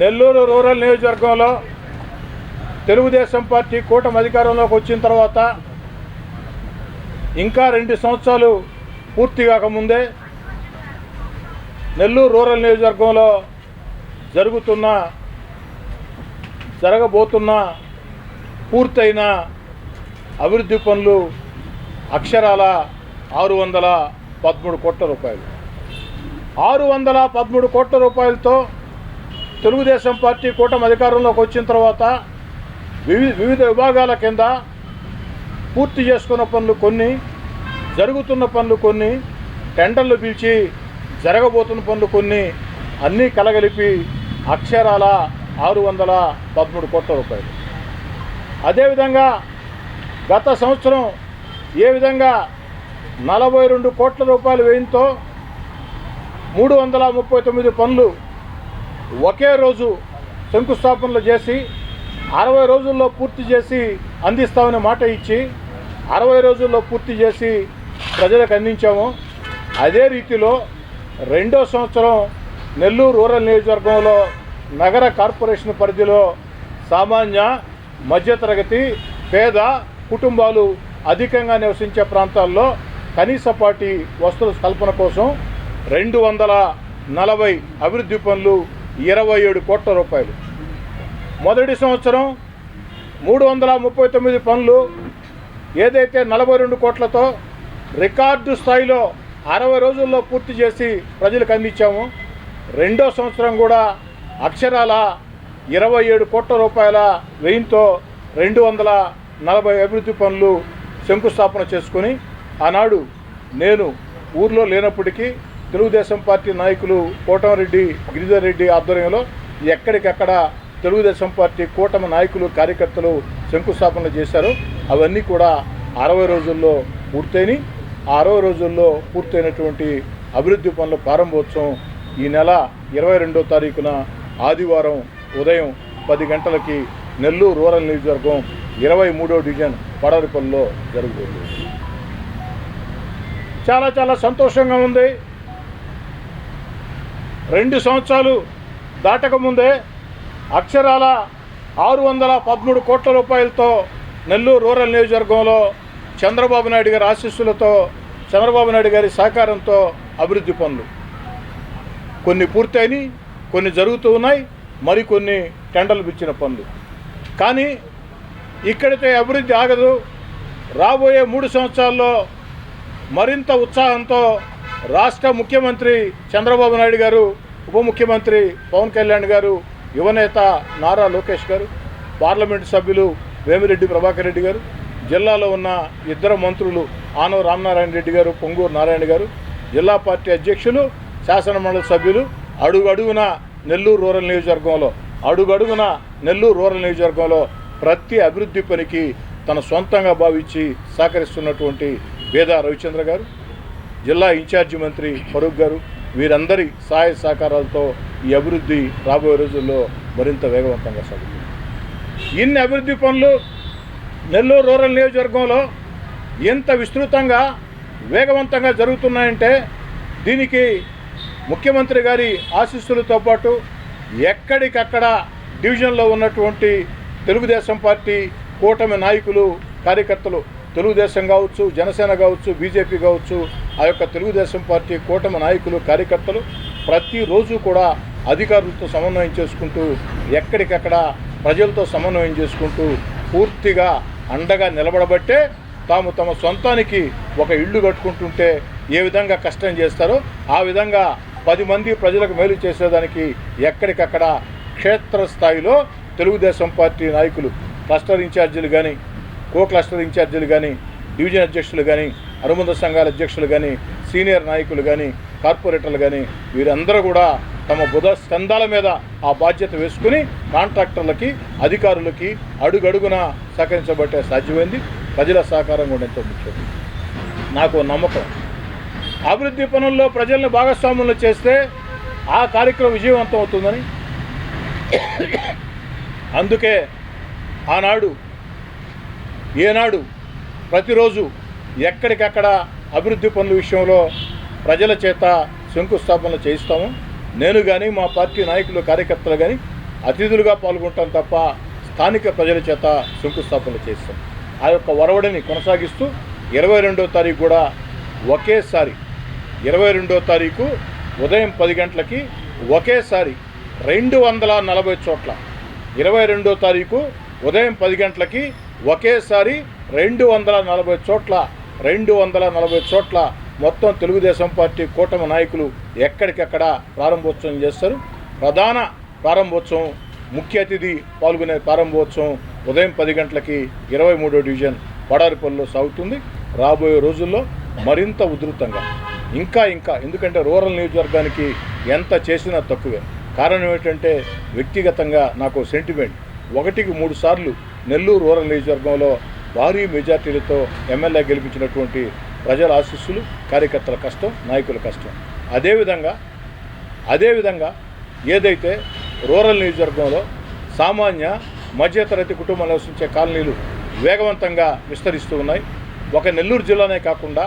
Nellore rural నియోజకవర్గంలో Telugu Desam party కూటమి అధికారంలోకి వచ్చిన తర్వాత ఇంకా 2 సంవత్సరాలు పూర్తి కాకముందే నెల్లూరు రూరల్ నియోజకవర్గంలో జరగబోతున్న పూర్తయిన అభివృద్ధి పనులు అక్షరాల 613 కోట్ల రూపాయలు. 613 కోట్ల రూపాయలతో తెలుగుదేశం పార్టీ కూటమి అధికారంలోకి వచ్చిన తర్వాత వివిధ విభాగాల కింద పూర్తి చేసుకున్న పనులు కొన్ని, జరుగుతున్న పనులు కొన్ని, టెండర్లు పిలిచి జరగబోతున్న పనులు కొన్ని, అన్నీ కలగలిపి అక్షరాల 613 కోట్ల రూపాయలు. అదేవిధంగా గత సంవత్సరం ఏ విధంగా 42 కోట్ల రూపాయల వ్యయంతో 339 పనులు ఒకే రోజు శంకుస్థాపనలు చేసి 60 రోజుల్లో పూర్తి చేసి అందిస్తామని మాట ఇచ్చి 60 రోజుల్లో పూర్తి చేసి ప్రజలకు అందించాము. అదే రీతిలో రెండో సంవత్సరం నెల్లూరు రూరల్ నియోజకవర్గంలో నగర కార్పొరేషన్ పరిధిలో సామాన్య మధ్యతరగతి పేద కుటుంబాలు అధికంగా నివసించే ప్రాంతాల్లో కనీసపాటి వస్తువుల కల్పన కోసం 240 అభివృద్ధి పనులు 27 కోట్ల రూపాయలు. మొదటి సంవత్సరం 339 పనులు ఏదైతే 42 కోట్లతో రికార్డు స్థాయిలో 60 రోజుల్లో పూర్తి చేసి ప్రజలకు అందించాము. రెండో సంవత్సరం కూడా అక్షరాల 27 కోట్ల రూపాయల వ్యయంతో 240 అభివృద్ధి పనులు శంకుస్థాపన చేసుకుని ఆనాడు నేను ఊర్లో లేనప్పటికీ తెలుగుదేశం పార్టీ నాయకులు కోటమిరెడ్డి గిరిధర్ రెడ్డి ఆధ్వర్యంలో ఎక్కడికక్కడ తెలుగుదేశం పార్టీ కూటమి నాయకులు కార్యకర్తలు శంకుస్థాపనలు చేశారు. అవన్నీ కూడా 60 రోజుల్లో పూర్తయినాయి. ఆ 60 రోజుల్లో పూర్తయినటువంటి అభివృద్ధి పనుల ప్రారంభోత్సవం ఈ నెల 22వ తారీఖున ఆదివారం ఉదయం 10 గంటలకి నెల్లూరు రూరల్ నియోజకవర్గం 23వ డివిజన్ పడవరిపల్లిలో జరుగుతుంది. చాలా సంతోషంగా ఉంది. 2 సంవత్సరాలు దాటకముందే అక్షరాల 613 కోట్ల రూపాయలతో నెల్లూరు రూరల్ నియోజకవర్గంలో చంద్రబాబు నాయుడు గారి ఆశీస్సులతో, చంద్రబాబు నాయుడు గారి సహకారంతో అభివృద్ధి పనులు కొన్ని పూర్తయినాయి, కొన్ని జరుగుతూ ఉన్నాయి, మరికొన్ని టెండర్లు పిలిచిన పనులు. కానీ ఇక్కడితో అభివృద్ధి ఆగదు. రాబోయే 3 సంవత్సరాల్లో మరింత ఉత్సాహంతో రాష్ట్ర ముఖ్యమంత్రి చంద్రబాబు నాయుడు గారు, ఉప ముఖ్యమంత్రి పవన్ కళ్యాణ్ గారు, యువనేత నారా లోకేష్ గారు, పార్లమెంటు సభ్యులు వేమిరెడ్డి ప్రభాకర్ రెడ్డి గారు, జిల్లాలో ఉన్న 2 మంత్రులు ఆనవ రామనారాయణ రెడ్డి గారు, పొంగూరు నారాయణ గారు, జిల్లా పార్టీ అధ్యక్షులు, శాసనమండలి సభ్యులు అడుగడుగున నెల్లూరు రూరల్ నియోజకవర్గంలో ప్రతి అభివృద్ధి పనికి తన సొంతంగా భావించి సహకరిస్తున్నటువంటి వేదా రవిచంద్ర గారు, జిల్లా ఇన్ఛార్జి మంత్రి ఫరూక్ గారు, వీరందరి సహాయ సహకారాలతో ఈ అభివృద్ధి రాబోయే రోజుల్లో మరింత వేగవంతంగా సాగుతుంది. ఇన్ని అభివృద్ధి పనులు నెల్లూరు రూరల్ నియోజకవర్గంలో ఎంత విస్తృతంగా వేగవంతంగా జరుగుతున్నాయంటే దీనికి ముఖ్యమంత్రి గారి ఆశీస్సులతో పాటు ఎక్కడికక్కడ డివిజన్లో ఉన్నటువంటి తెలుగుదేశం పార్టీ కూటమి నాయకులు, కార్యకర్తలు, తెలుగుదేశం కావచ్చు, జనసేన కావచ్చు, బీజేపీ కావచ్చు, ఆ యొక్క తెలుగుదేశం పార్టీ కూటమి నాయకులు, కార్యకర్తలు ప్రతిరోజు కూడా అధికారులతో సమన్వయం చేసుకుంటూ, ఎక్కడికక్కడ ప్రజలతో సమన్వయం చేసుకుంటూ పూర్తిగా అండగా నిలబడబట్టే తాము తమ సొంతానికి ఒక ఇల్లు కట్టుకుంటుంటే ఏ విధంగా కష్టం చేస్తారో ఆ విధంగా 10 మంది ప్రజలకు మేలు చేసేదానికి ఎక్కడికక్కడ క్షేత్రస్థాయిలో తెలుగుదేశం పార్టీ నాయకులు, క్లస్టర్ ఇన్ఛార్జీలు కానీ, కో క్లస్టర్ ఇన్ఛార్జీలు కానీ, డివిజన్ అధ్యక్షులు కానీ, అనుబంధ సంఘాల అధ్యక్షులు కానీ, సీనియర్ నాయకులు కానీ, కార్పొరేటర్లు కానీ వీరందరూ కూడా తమ బుధ స్కంధాల మీద ఆ బాధ్యత వేసుకుని కాంట్రాక్టర్లకి, అధికారులకి అడుగడుగున సహకరించబట్టే సాధ్యమైంది. ప్రజల సహకారం కూడా ఎంతో ముఖ్యం. నాకు నమ్మకం అభివృద్ధి పనుల్లో ప్రజలను భాగస్వాములు చేస్తే ఆ కార్యక్రమం విజయవంతం అవుతుందని. అందుకే ఆనాడు ఏనాడు ప్రతిరోజు ఎక్కడికక్కడ అభివృద్ధి పనుల విషయంలో ప్రజల చేత శంకుస్థాపనలు చేయిస్తాము. నేను కానీ, మా పార్టీ నాయకులు, కార్యకర్తలు కానీ అతిథులుగా పాల్గొంటాం తప్ప స్థానిక ప్రజల చేత శంకుస్థాపనలు చేస్తాం. ఆ యొక్క ఒరవడిని కొనసాగిస్తూ 22వ తారీఖు కూడా ఒకేసారి 22వ తారీఖు ఉదయం 10 గంటలకి ఒకేసారి 240 చోట్ల 22వ తారీఖు ఉదయం 10 గంటలకి ఒకేసారి 240 చోట్ల 240 చోట్ల మొత్తం తెలుగుదేశం పార్టీ కూటమి నాయకులు ఎక్కడికక్కడ ప్రారంభోత్సవం చేస్తారు. ప్రధాన ప్రారంభోత్సవం ముఖ్య అతిథి పాల్గొనే ప్రారంభోత్సవం ఉదయం 10 గంటలకి 23వ డివిజన్ పడారిపల్లిలో సాగుతుంది. రాబోయే రోజుల్లో మరింత ఉధృతంగా ఇంకా ఎందుకంటే రూరల్ నియోజకవర్గానికి ఎంత చేసినా తక్కువే. కారణం ఏంటంటే వ్యక్తిగతంగా నాకు సెంటిమెంట్ 1కి 3 సార్లు నెల్లూరు రూరల్ నియోజకవర్గంలో భారీ మెజార్టీలతో ఎమ్మెల్యే గెలిపించినటువంటి ప్రజల ఆశీస్సులు, కార్యకర్తల కష్టం, నాయకుల కష్టం. అదేవిధంగా ఏదైతే రూరల్ నియోజకవర్గంలో సామాన్య మధ్యతరగతి కుటుంబాలు నివసించే కాలనీలు వేగవంతంగా విస్తరిస్తూ ఉన్నాయి. ఒక నెల్లూరు జిల్లానే కాకుండా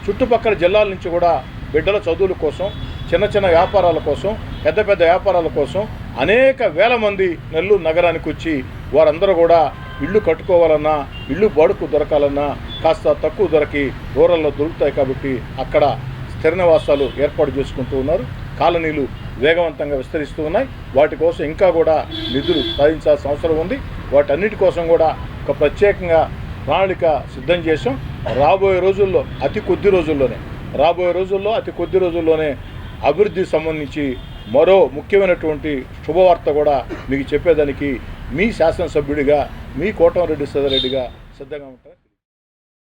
చుట్టుపక్కల జిల్లాల నుంచి కూడా బిడ్డల చదువుల కోసం, చిన్న వ్యాపారాల కోసం, పెద్ద వ్యాపారాల కోసం అనేక వేల మంది నెల్లూరు నగరానికి వచ్చి వారందరూ కూడా ఇళ్ళు కట్టుకోవాలన్నా, ఇళ్ళు బాడుకు దొరకాలన్నా కాస్త తక్కువ ధరకి రూరల్లో దొరుకుతాయి కాబట్టి అక్కడ స్థిర నివాసాలు ఏర్పాటు చేసుకుంటూ ఉన్నారు. కాలనీలు వేగవంతంగా విస్తరిస్తూ ఉన్నాయి. వాటి కోసం ఇంకా కూడా నిధులు సాధించాల్సిన అవసరం ఉంది. వాటన్నిటి కోసం కూడా ఒక ప్రత్యేకంగా ప్రణాళిక సిద్ధం చేసాం. రాబోయే రోజుల్లో అతి కొద్ది రోజుల్లోనే అభివృద్ధికి సంబంధించి మరో ముఖ్యమైనటువంటి శుభవార్త కూడా మీకు చెప్పేదానికి మీ శాసనసభ్యుడిగా, మీ కోటమిరెడ్డి సీతారెడ్డిగా సిద్ధంగా ఉంటారు.